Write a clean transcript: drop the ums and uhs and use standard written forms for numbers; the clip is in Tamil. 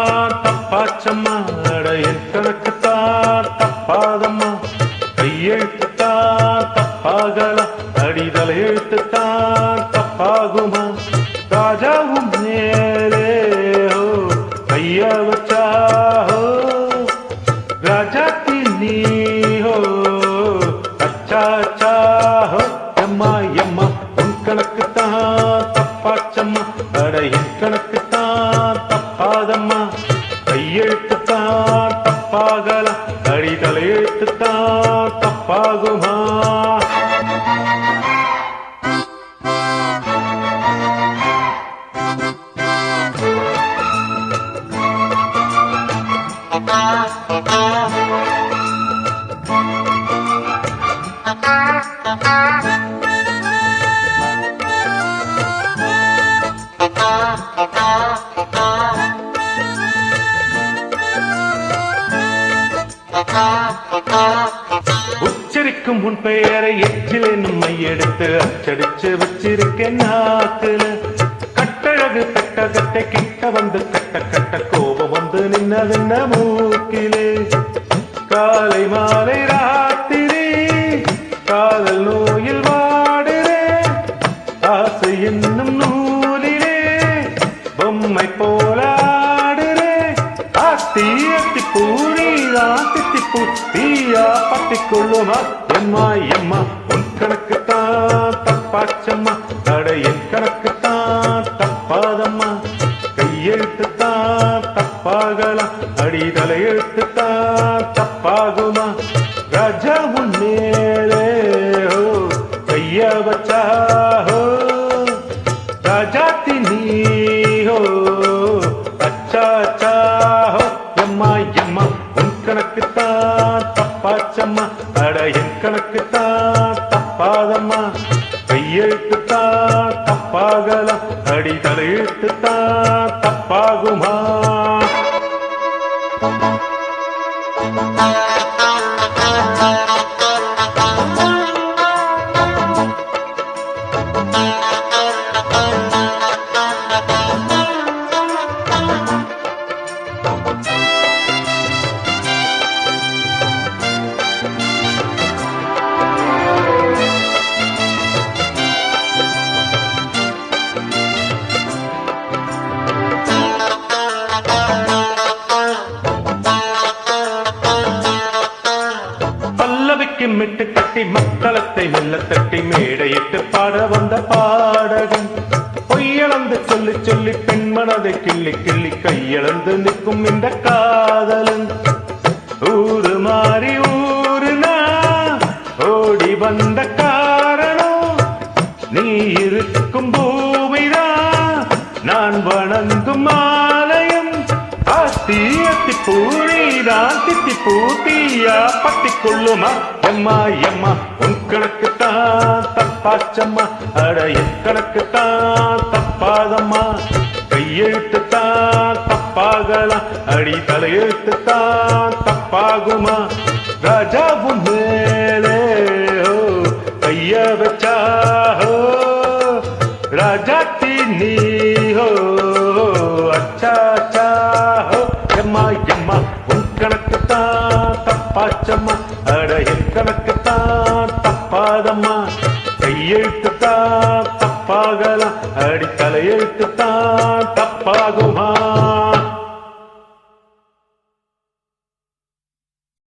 தான் தப்பாச்சம்மா, அட என் கணக்கு தான் தப்பாதம்மா. கையெழுத்து தான் தப்பாகலாம், அடிதலை எழுத்து தான் தப்பாகுமா? ராஜாவும் மேலே ஹோ கைய வச்சா ஹோ, ராஜாத்தி நீ ஹோ அச்சா அச்சா ஹோ. எம்மா எம்மா உன் கணக்கு தான் தப்பாச்சம்மா, அட என் கணக்கு தான் தப்பாதம்மா. கையெழுத்து தான் தப்பாகலாம், அடிதலை எழுத்து தான் தப்பாகுமா? உச்சரிக்கும் உன் பெயரை எச்சில் என்னும் மையெடுத்து அச்சடிச்சு வச்சிருக்கேன் நாக்குல. கட்டழகு கட்டகத்தை கிட்ட வந்து கட்ட கட்ட கோபம் வந்து நின்னதென்ன மூக்கிலே. காலை மாலை ராத்திரி காதல் நோயில் வாடுறேன், ஆசை என்னும் நூலிலே பொம்மை போல ஆடுறேன். ஆத்தி அத்தி பூரிதான் தித்திப்பூ தீயா பட்டிக்கொள்ளுமா? எம்மா எம்மா உன் கணக்கு தான் தப்பாச்சம்மா, அட என் கணக்கு தான் தப்பாதம்மா. கையெழுத்து தான் தப்பாகலாம், அடிதலை எழுத்து தான் தப்பாகுமா? ராஜா உன் மேலே ஹோ கைய வச்சா ஹோ, ராஜாத்தி நீ ஹோ அச்சா அச்சா ஹோ. எம்மா எம்மா உன் கணக்கு தான் தப்பாச்சம்மா, அட என் கணக்கு தான் தப்பாதம்மா. கையெழுத்து தான் தப்பாகலாம், அடிதலை எழுத்து தான் தப்பாகுமா? பல்லவிக்கு மிட்டு கட்டி மக்களத்தை மெல்ல தட்டி மேடையிட்டு பாட வந்த பாடகன். பொய்யளந்து சொல்லி சொல்லி பெண்மனதை கிள்ளி கிள்ளி கையளந்து நிற்கும் இந்த காதலன். ஊரு மாறி ஊருனா ஓடி வந்த காரணம், நீ இருக்கும் பூமிதான் நான் வணங்கும் ஆலயம். ஆத்தி அத்தி பூரிதான் தித்தி பூத்தியா பட்டிக்கொள்ளுமா? எம்மா எம்மா உன் கணக்கு தான் தப்பாச்சம்மா, அட என் கணக்கு தான் தப்பாதம்மா. கையெழுத்து தான் தப்பாகலாம், அடிதலை எழுத்து தான் தப்பாகுமா? ராஜாவும் மேலே ஹோ கைய வச்சா ஹோ, ராஜாத்தி நீ ஹோ அச்சா அச்சா ஹோ. எம்மா எம்மா உன் கணக்கு தான் தப்பாச்சம்மா, அட என் கணக்கு தான் தப்பாதம்மா. கையெழுத்து தான் தப்பாகலாம், அடித்தலை எழுத்து தான்